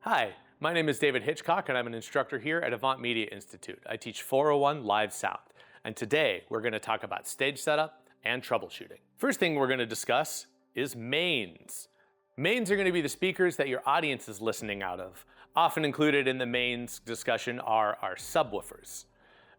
Hi, my name is David Hitchcock and I'm an instructor here at Avant Media Institute. I teach 401 live sound, and today we're going to talk about stage setup and troubleshooting. First thing we're going to discuss is mains. Mains are going to be the speakers that your audience is listening out of. Often included in the mains discussion are our subwoofers.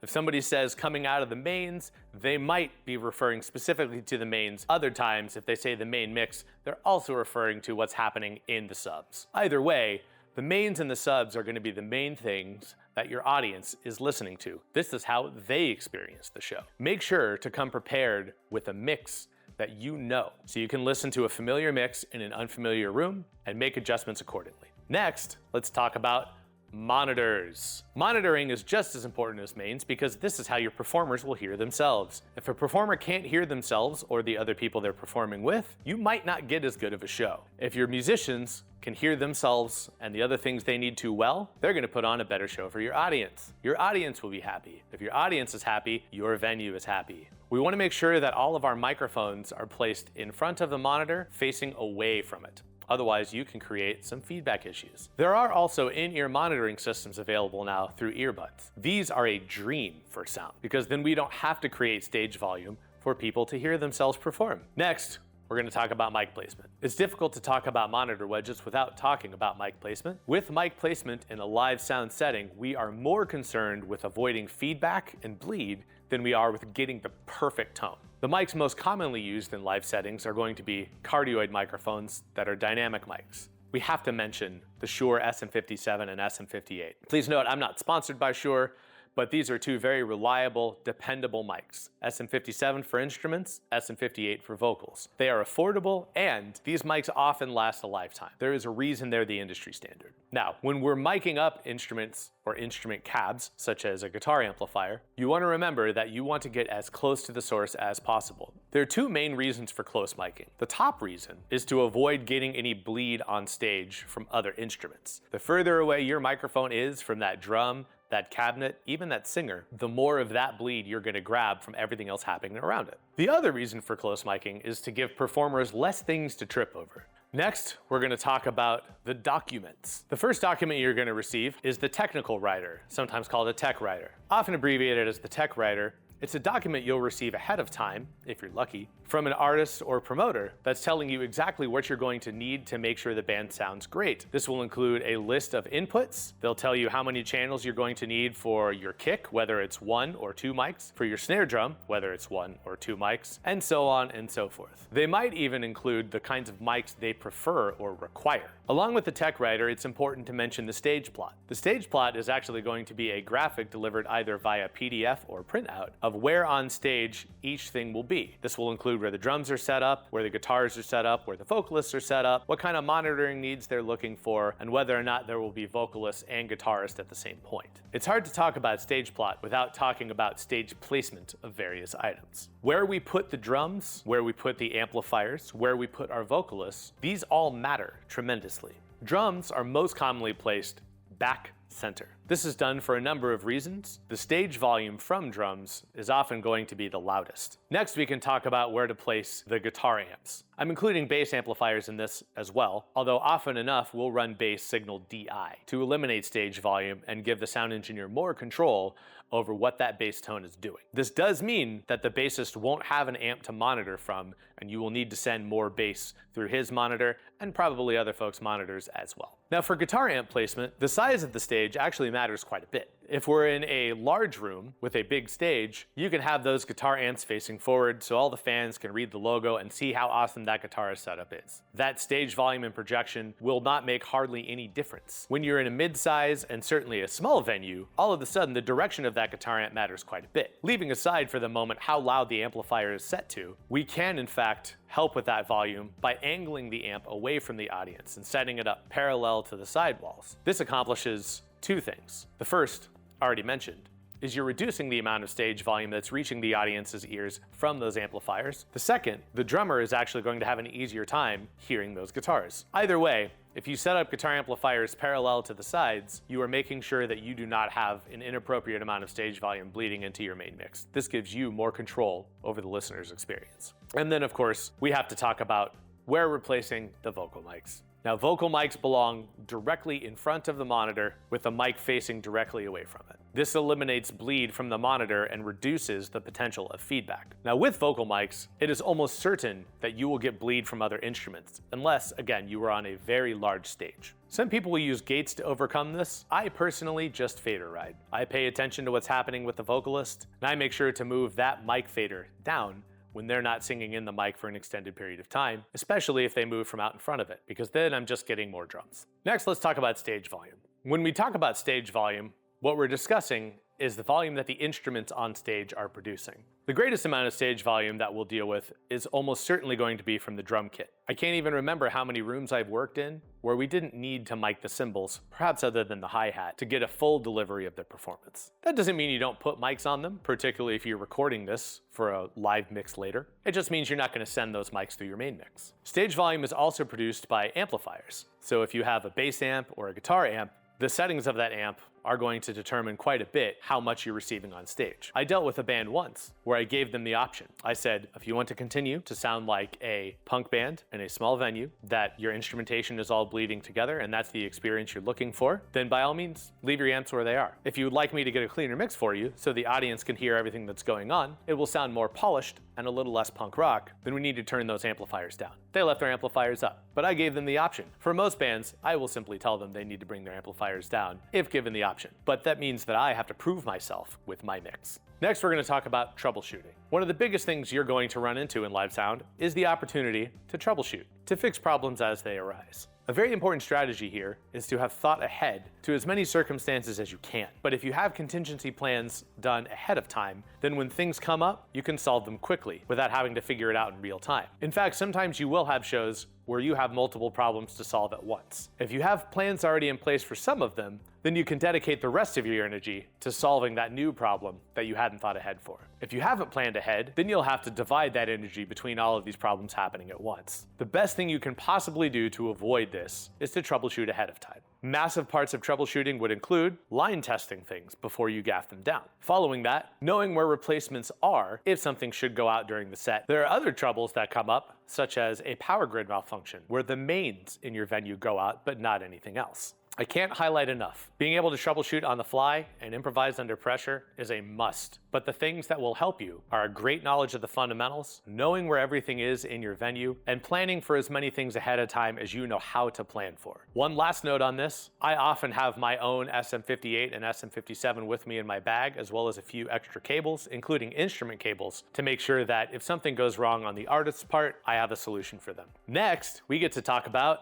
If somebody says coming out of the mains, they might be referring specifically to the mains. Other times, if they say the main mix, they're also referring to what's happening in the subs. Either way, the mains and the subs are going to be the main things that your audience is listening to. This is how they experience the show. Make sure to come prepared with a mix that you know, so you can listen to a familiar mix in an unfamiliar room and make adjustments accordingly. Next, let's talk about monitors. Monitoring is just as important as mains because this is how your performers will hear themselves. If a performer can't hear themselves or the other people they're performing with, you might not get as good of a show. If your musicians can hear themselves and the other things they need to well, they're going to put on a better show for your audience. Your audience will be happy. If your audience is happy, your venue is happy. We want to make sure that all of our microphones are placed in front of the monitor, facing away from it. Otherwise, you can create some feedback issues. There are also in-ear monitoring systems available now through earbuds. These are a dream for sound because then we don't have to create stage volume for people to hear themselves perform. Next, we're going to talk about mic placement. It's difficult to talk about monitor wedges without talking about mic placement. With mic placement in a live sound setting, we are more concerned with avoiding feedback and bleed than we are with getting the perfect tone. The mics most commonly used in live settings are going to be cardioid microphones that are dynamic mics. We have to mention the Shure SM57 and SM58. Please note, I'm not sponsored by Shure, but these are two very reliable, dependable mics. SM57 for instruments, SM58 for vocals. They are affordable, and these mics often last a lifetime. There is a reason they're the industry standard. Now, when we're miking up instruments or instrument cabs, such as a guitar amplifier, you want to remember that you want to get as close to the source as possible. There are two main reasons for close miking. The top reason is to avoid getting any bleed on stage from other instruments. The further away your microphone is from that drum, that cabinet, even that singer, the more of that bleed you're going to grab from everything else happening around it. The other reason for close miking is to give performers less things to trip over. Next, we're going to talk about the documents. The first document you're going to receive is the technical writer, sometimes called a tech writer. Often abbreviated as the tech writer, it's a document you'll receive ahead of time, if you're lucky, from an artist or promoter that's telling you exactly what you're going to need to make sure the band sounds great. This will include a list of inputs. They'll tell you how many channels you're going to need for your kick, whether it's 1 or 2 mics, for your snare drum, whether it's 1 or 2 mics, and so on and so forth. They might even include the kinds of mics they prefer or require. Along with the tech writer, it's important to mention the stage plot. The stage plot is actually going to be a graphic delivered either via PDF or printout of where on stage each thing will be. This will include where the drums are set up, where the guitars are set up, where the vocalists are set up, what kind of monitoring needs they're looking for, and whether or not there will be vocalists and guitarists at the same point. It's hard to talk about stage plot without talking about stage placement of various items. Where we put the drums, where we put the amplifiers, where we put our vocalists, these all matter tremendously. Drums are most commonly placed back center. This is done for a number of reasons. The stage volume from drums is often going to be the loudest. Next, we can talk about where to place the guitar amps. I'm including bass amplifiers in this as well, although often enough we'll run bass signal DI to eliminate stage volume and give the sound engineer more control over what that bass tone is doing. This does mean that the bassist won't have an amp to monitor from, and you will need to send more bass through his monitor and probably other folks' monitors as well. Now for guitar amp placement, the size of the stage actually matters quite a bit. If we're in a large room with a big stage, you can have those guitar amps facing forward so all the fans can read the logo and see how awesome that guitar setup is. That stage volume and projection will not make hardly any difference. When you're in a mid-size and certainly a small venue, all of a sudden the direction of that guitar amp matters quite a bit. Leaving aside for the moment how loud the amplifier is set to, we can in fact help with that volume by angling the amp away from the audience and setting it up parallel to the sidewalls. This accomplishes two things. The first, already mentioned, is you're reducing the amount of stage volume that's reaching the audience's ears from those amplifiers. The second, the drummer is actually going to have an easier time hearing those guitars. Either way, if you set up guitar amplifiers parallel to the sides, you are making sure that you do not have an inappropriate amount of stage volume bleeding into your main mix. This gives you more control over the listener's experience. And then of course, we have to talk about we're replacing the vocal mics. Now, vocal mics belong directly in front of the monitor with the mic facing directly away from it. This eliminates bleed from the monitor and reduces the potential of feedback. Now, with vocal mics, it is almost certain that you will get bleed from other instruments, unless, again, you are on a very large stage. Some people will use gates to overcome this. I personally just fader ride. I pay attention to what's happening with the vocalist, and I make sure to move that mic fader down when they're not singing in the mic for an extended period of time, especially if they move from out in front of it, because then I'm just getting more drums. Next, let's talk about stage volume. When we talk about stage volume, what we're discussing is the volume that the instruments on stage are producing. The greatest amount of stage volume that we'll deal with is almost certainly going to be from the drum kit. I can't even remember how many rooms I've worked in where we didn't need to mic the cymbals, perhaps other than the hi-hat, to get a full delivery of the performance. That doesn't mean you don't put mics on them, particularly if you're recording this for a live mix later. It just means you're not going to send those mics through your main mix. Stage volume is also produced by amplifiers. So if you have a bass amp or a guitar amp, the settings of that amp are going to determine quite a bit how much you're receiving on stage. I dealt with a band once where I gave them the option. I said, if you want to continue to sound like a punk band in a small venue, that your instrumentation is all bleeding together and that's the experience you're looking for, then by all means, leave your amps where they are. If you would like me to get a cleaner mix for you so the audience can hear everything that's going on, it will sound more polished and a little less punk rock, then we need to turn those amplifiers down. They left their amplifiers up, but I gave them the option. For most bands, I will simply tell them they need to bring their amplifiers down if given the option. But that means that I have to prove myself with my mix. Next, we're going to talk about troubleshooting. One of the biggest things you're going to run into in live sound is the opportunity to troubleshoot, to fix problems as they arise. A very important strategy here is to have thought ahead to as many circumstances as you can. But if you have contingency plans done ahead of time, then when things come up, you can solve them quickly without having to figure it out in real time. In fact, sometimes you will have shows where you have multiple problems to solve at once. If you have plans already in place for some of them, then you can dedicate the rest of your energy to solving that new problem that you hadn't thought ahead for. If you haven't planned ahead, then you'll have to divide that energy between all of these problems happening at once. The best thing you can possibly do to avoid this is to troubleshoot ahead of time. Massive parts of troubleshooting would include line testing things before you gaff them down. Following that, knowing where replacements are if something should go out during the set. There are other troubles that come up, such as a power grid malfunction, where the mains in your venue go out but not anything else. I can't highlight enough. Being able to troubleshoot on the fly and improvise under pressure is a must, but the things that will help you are a great knowledge of the fundamentals, knowing where everything is in your venue, and planning for as many things ahead of time as you know how to plan for. One last note on this, I often have my own SM58 and SM57 with me in my bag, as well as a few extra cables, including instrument cables, to make sure that if something goes wrong on the artist's part, I have a solution for them. Next, we get to talk about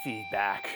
feedback.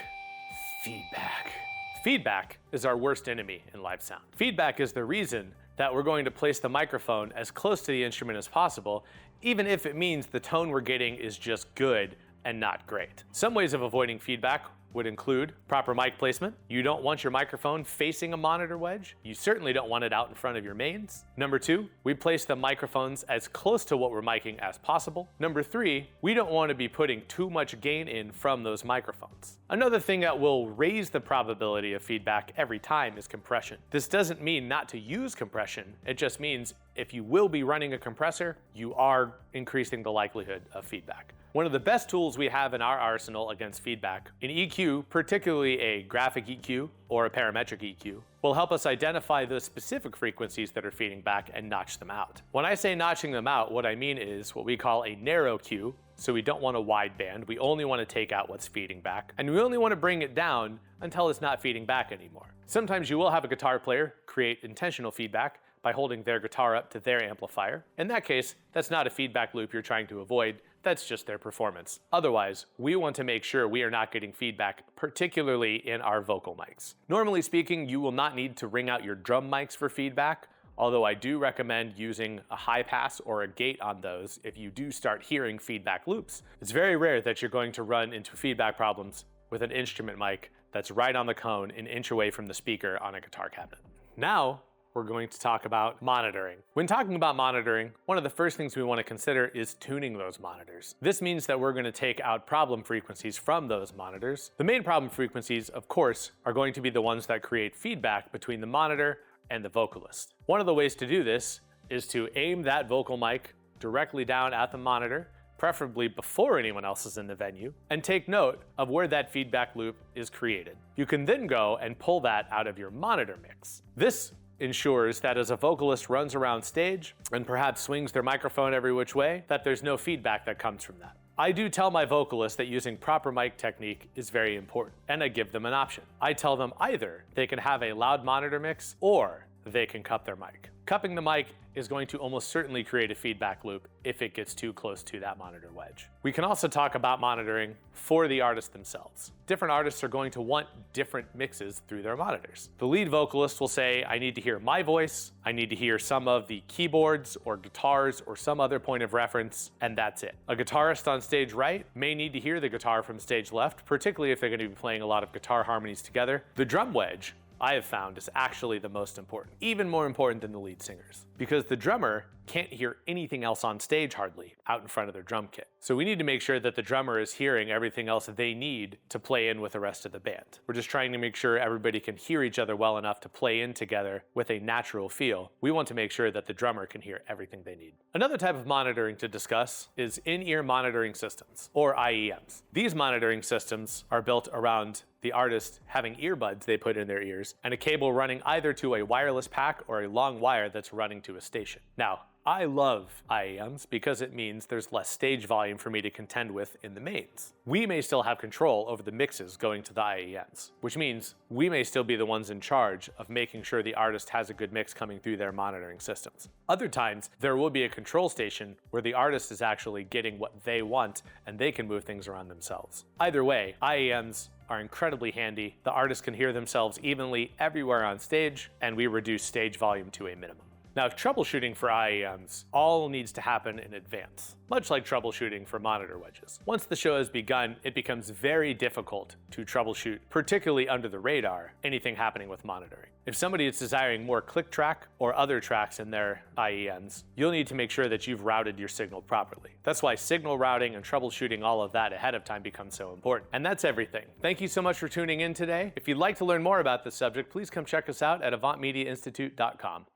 Feedback is our worst enemy in live sound. Feedback is the reason that we're going to place the microphone as close to the instrument as possible, even if it means the tone we're getting is just good and not great. Some ways of avoiding feedback would include proper mic placement. You don't want your microphone facing a monitor wedge. You certainly don't want it out in front of your mains. Number 2, we place the microphones as close to what we're miking as possible. Number 3, we don't want to be putting too much gain in from those microphones. Another thing that will raise the probability of feedback every time is compression. This doesn't mean not to use compression. It just means if you will be running a compressor, you are increasing the likelihood of feedback. One of the best tools we have in our arsenal against feedback, an EQ, particularly a graphic EQ or a parametric EQ, will help us identify those specific frequencies that are feeding back and notch them out. When I say notching them out, what I mean is what we call a narrow Q, so we don't want a wide band, we only want to take out what's feeding back, and we only want to bring it down until it's not feeding back anymore. Sometimes you will have a guitar player create intentional feedback by holding their guitar up to their amplifier. In that case, that's not a feedback loop you're trying to avoid, that's just their performance. Otherwise, we want to make sure we are not getting feedback, particularly in our vocal mics. Normally speaking, you will not need to ring out your drum mics for feedback, although I do recommend using a high pass or a gate on those if you do start hearing feedback loops. It's very rare that you're going to run into feedback problems with an instrument mic that's right on the cone, an inch away from the speaker on a guitar cabinet. Now, we're going to talk about monitoring. When talking about monitoring, one of the first things we want to consider is tuning those monitors. This means that we're going to take out problem frequencies from those monitors. The main problem frequencies, of course, are going to be the ones that create feedback between the monitor and the vocalist. One of the ways to do this is to aim that vocal mic directly down at the monitor, preferably before anyone else is in the venue, and take note of where that feedback loop is created. You can then go and pull that out of your monitor mix. This ensures that as a vocalist runs around stage and perhaps swings their microphone every which way, that there's no feedback that comes from that. I do tell my vocalists that using proper mic technique is very important, and I give them an option. I tell them either they can have a loud monitor mix or they can cup their mic. Cupping the mic is going to almost certainly create a feedback loop if it gets too close to that monitor wedge. We can also talk about monitoring for the artists themselves. Different artists are going to want different mixes through their monitors. The lead vocalist will say, I need to hear my voice, I need to hear some of the keyboards or guitars or some other point of reference, and that's it. A guitarist on stage right may need to hear the guitar from stage left, particularly if they're going to be playing a lot of guitar harmonies together. The drum wedge, I have found, is actually the most important, even more important than the lead singers, because the drummer can't hear anything else on stage hardly out in front of their drum kit. So we need to make sure that the drummer is hearing everything else that they need to play in with the rest of the band. We're just trying to make sure everybody can hear each other well enough to play in together with a natural feel. We want to make sure that the drummer can hear everything they need. Another type of monitoring to discuss is in-ear monitoring systems, or IEMs. These monitoring systems are built around the artist having earbuds they put in their ears and a cable running either to a wireless pack or a long wire that's running to a station. Now, I love IEMs because it means there's less stage volume for me to contend with in the mains. We may still have control over the mixes going to the IEMs, which means we may still be the ones in charge of making sure the artist has a good mix coming through their monitoring systems. Other times, there will be a control station where the artist is actually getting what they want and they can move things around themselves. Either way, IEMs are incredibly handy. The artists can hear themselves evenly everywhere on stage, and we reduce stage volume to a minimum. Now, troubleshooting for IEMs all needs to happen in advance, much like troubleshooting for monitor wedges. Once the show has begun, it becomes very difficult to troubleshoot, particularly under the radar, anything happening with monitoring. If somebody is desiring more click track or other tracks in their IEMs, you'll need to make sure that you've routed your signal properly. That's why signal routing and troubleshooting all of that ahead of time becomes so important. And that's everything. Thank you so much for tuning in today. If you'd like to learn more about this subject, please come check us out at AvantMediaInstitute.com.